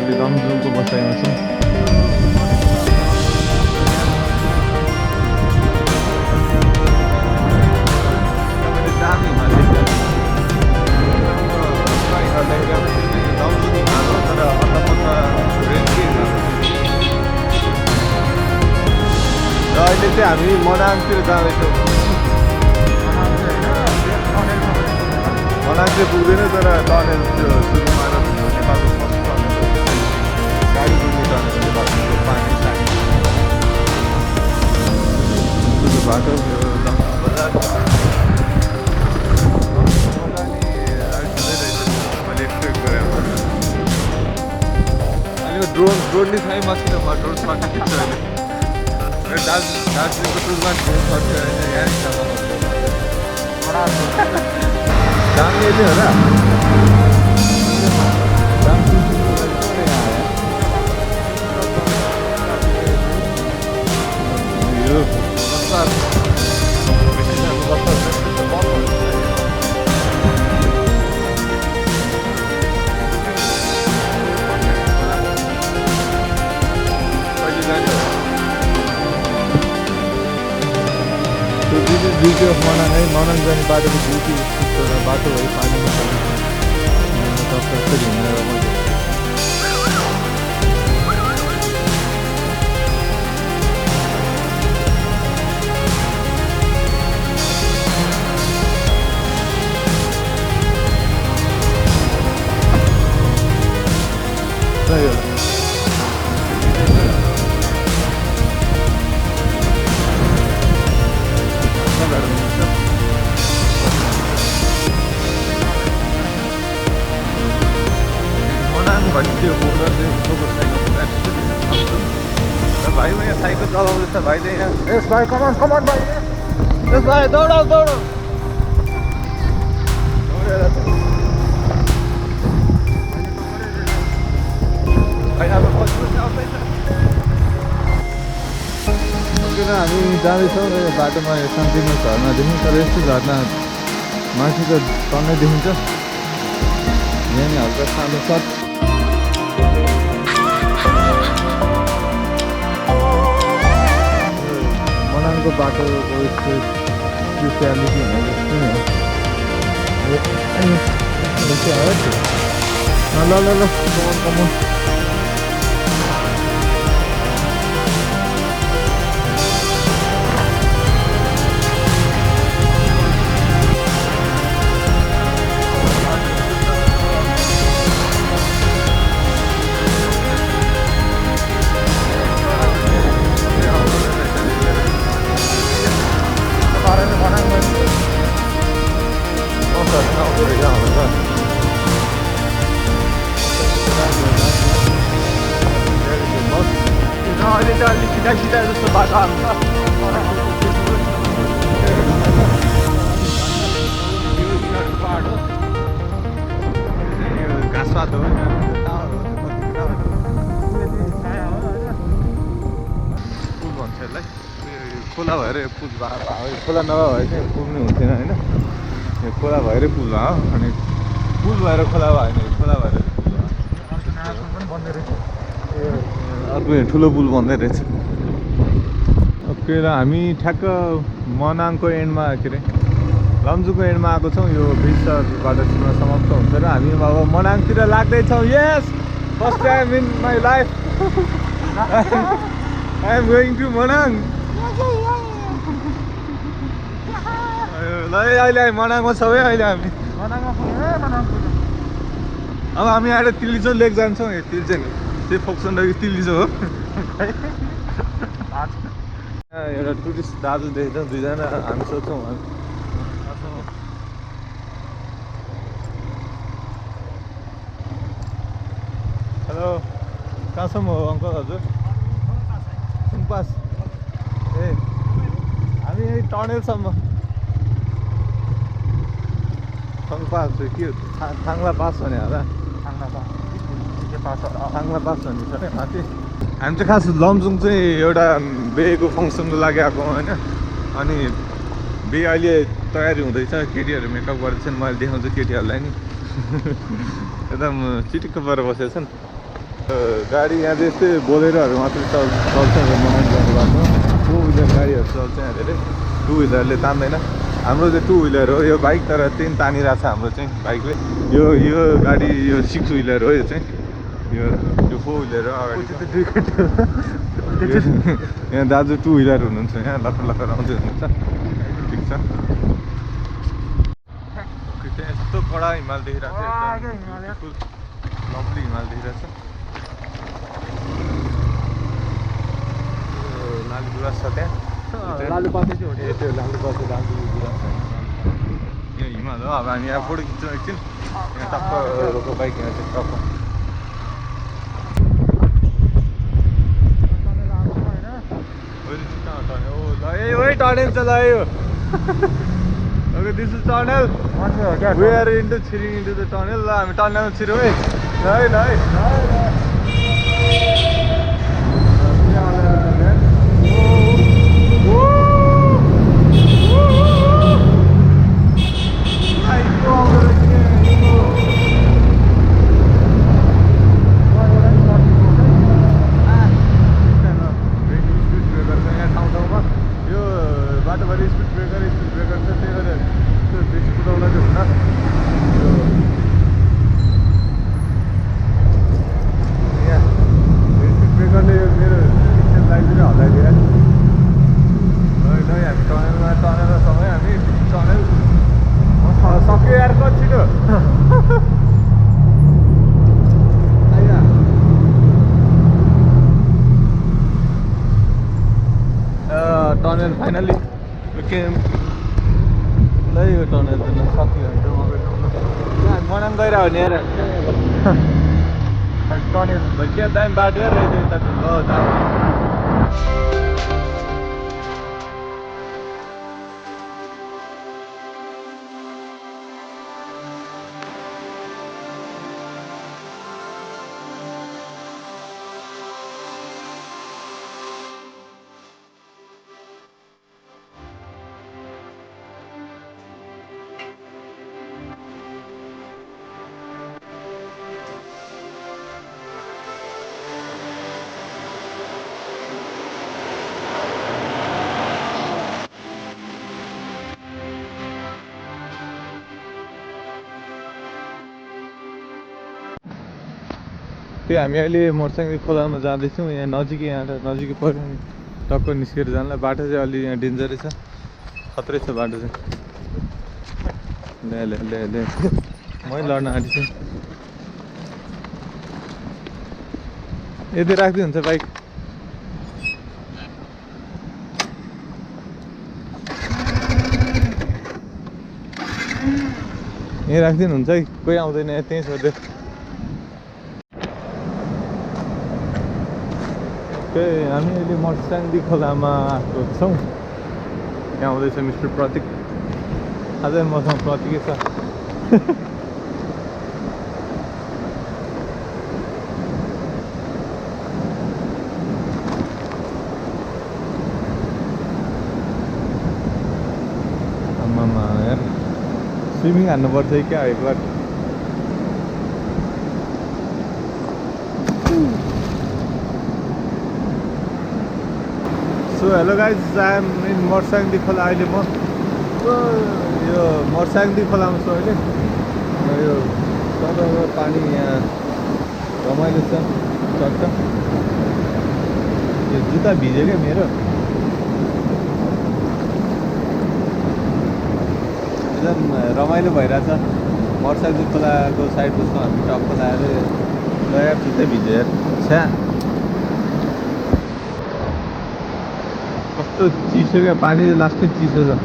अहिले लमजुङको बसाइमा छौँ। अहिले चाहिँ हामी मनाङतिर जाँदैछौँ। मनाङ चाहिँ पुग्दैन तर टनेल त्यो सुरुमा नेपालको फर्स्ट टनेल गाडी पुग्ने टनेल नेपालको पानी बाटो बजार मैले एक्सपेक्ट गरेँ अहिले ड्रोनले चाहिँ मसिनो भयो ड्रोन सर्ट खिच्छ अहिले दार्जिलिङको टुरमा ड्रोन सर्ट दामी चाहिँ होला ब्युटी अफ मनाङ है। मनाङ जाने बाटोको ब्युटी बाटो है पानीमा कसरी हिँडेर रमाइलो। सही होला भाइ म यहाँ साइकल चलाउँदैछ भाइले यहाँ। यस भाइ कमान कमान भाइ यस भाइ दौडाउ दौडाउ हामी जाँदैछौँ र यो बाटोमा सानोतिनो झर्ना देखौँ तर यस्तो झर्ना माथि त टन्नै देखिन्छ। यहाँ नि हल्का सानो सर्ट मनाङको बाटोको यस्तो स्पेसियालिटी हुने जस्तो ल ल ल कमन कमन अहिले त अलिक सिधा सिधा जस्तो बाटो आउँछ। घाँस पात हो पुल भन्छ यसलाई। खोला भएर यो पुल भयो खोला नभए भए चाहिँ पुल नै हुन्थेन होइन। यो खोला भएरै पुल भयो अनि पुल भएर खोला भयो होइन खोला भएर अर्को ठुलो पुल बन्दै रहेछ। ओके र हामी ठ्याक्क मनाङको एन्डमा के अरे लमजुङको एन्डमा आएको छौँ। यो ब्रिजबाट समाप्त हुन्छ र हामी अब मनाङतिर लाग्दैछौँ। यस first time in my life I am going to Manang. ल अहिले मनाङमा छौँ है अहिले हामी अब हामी आएर तिलिचो लेक जान्छौँ। यो तिलिचो त्यो फोक्सनदेखि तिलिचो हो। एउटा टुरिस्ट दाजु देख्छौँ दुईजना हामी सोध्छौँ हेलो कहाँसम्म हो अङ्कल हजुर? सुङपास ए हामी यही टनेलसम्म सङपास के हो थाङ्ला पास भने होला थाङ्ला पास भन्ने छ नि माथि। हामी चाहिँ खास लमजुङ चाहिँ एउटा बिहेको फङ्सनको लागि आएको होइन। अनि बिहे अहिले तयारी हुँदैछ केटीहरू मेकअप गरेछन् मैले देखाउँछु केटीहरूलाई नि एकदम चिटिक्क परेर बसेको छन्। गाडी यहाँ चाहिँ यस्तै बोलेरोहरू मात्रै चल्छ मनाङ जाने बाटो टु विलर गाडीहरू चल्छ यहाँ धेरै टु विलरले तान्दैन हाम्रो चाहिँ टु विलर हो यो बाइक तर तीन तानिरहेको छ हाम्रो चाहिँ बाइकले यो गाडी यो सिक्स विलर हो यो चाहिँ यो फोर विलर हो अगाडि यहाँ दाजु टु विलर हुनुहुन्छ यहाँ लखर आउँदै हुनुहुन्छ ठिक छ त्यहाँ यस्तो कडा हिमाल देखिरहेको छ लभली हिमाल देखिरहेको छ लालु गुराँस छ त्यहाँ लालु पाते त्यो लालु पाते लालु गुराँस यो हिमाल हो अब हामी यहाँ फोटो खिच्छौँ एकछिन यहाँ टक्क रोको बाइक यहाँ चाहिँ टक्क टनेल चलायो Okay, this is tunnel. We are into the tunnel. I'm tunnel छिरौँ बाटोभरि स्पिड ब्रेकर छ त्यही भएर त्यो बेसी कुदाउन चाहिँ हुन्न यहाँ स्पिड ब्रेकरले यो मेरो डिस्टेन्स लाइटले हल्लाइदियो है हामी टनेलसँगै हामी टनेल सक्यो यार कति छिटो टनेल फाइनली ल यो टनेल त सक्यो मनाङ गइरह्यो भने हेर टनेल भइसक्यो दामी बाटो हेर यता त्यो हामी अहिले मोटरसाइकल खोलामा जाँदैछौँ यहाँ नजिकै पऱ्यो टक्क निस्केर जानलाई बाटो चाहिँ अलि यहाँ डेन्जरै छ खत्रै छ बाटो चाहिँ ल्या मै लड्न आँटी छु यदि राख्दै हुन्छ बाइक यहीँ राखिदिनु हुन्छ है कोही आउँदैन यहाँ त्यहीँ सोध्यो हामी अहिले मर्साङदी खोलामा आएको छौँ यहाँ आउँदैछ मिस्टर प्रतीक आज मसँग प्रतीकै छ आमामा यार स्विमिङ हान्नुपर्छ क्या एकबार so hello guys I'm in Marsyangdi खोला अहिले म यो मर्साङदी खोलामा छु अहिले यो तलको पानी यहाँ रमाइलो छ टक्क यो जुत्ता भिज्यो क्या मेरो एकदम रमाइलो भइरहेछ मर्साङदी खोलाको साइडमा छौँ हामी टक्क लगाएर लगाएर जुत्तै भिज्यो यार छ्या कस्तो चिसो क्या पानी लास्टै चिसो छ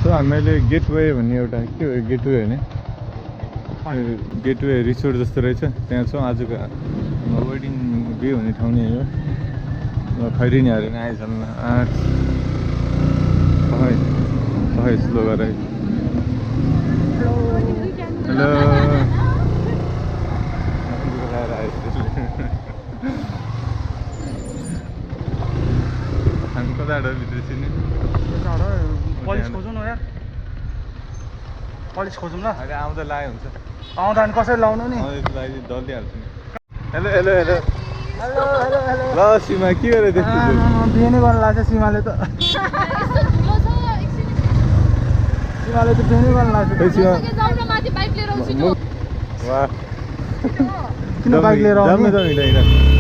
सो हामीले गेटवे भन्ने एउटा के हो गेटवे होइन गेटवे रिसोर्ट जस्तो रहेछ त्यहाँ छौँ आजको वेडिङ भ्यू हुने ठाउँ नै हो खैरिनी हरे आइछन् खै स्लो गरे हेलो हामी कता भित्र छिर्ने पलिस खोजौँ न यार पलिस खोजौँ ल अहिले आउँदा लाए हुन्छ आउँदा अनि कसरी लाउनु नि दलिहाल्छु नि hello hello hello hello hello hello ल सीमा के गरेर त्यस्तो बिहे नै गर्नु लाग्छ सीमाले त सीमाले त बिहे नै गर्नु लाग्छ वाह किन बाइक लिएर आउने जाउँ न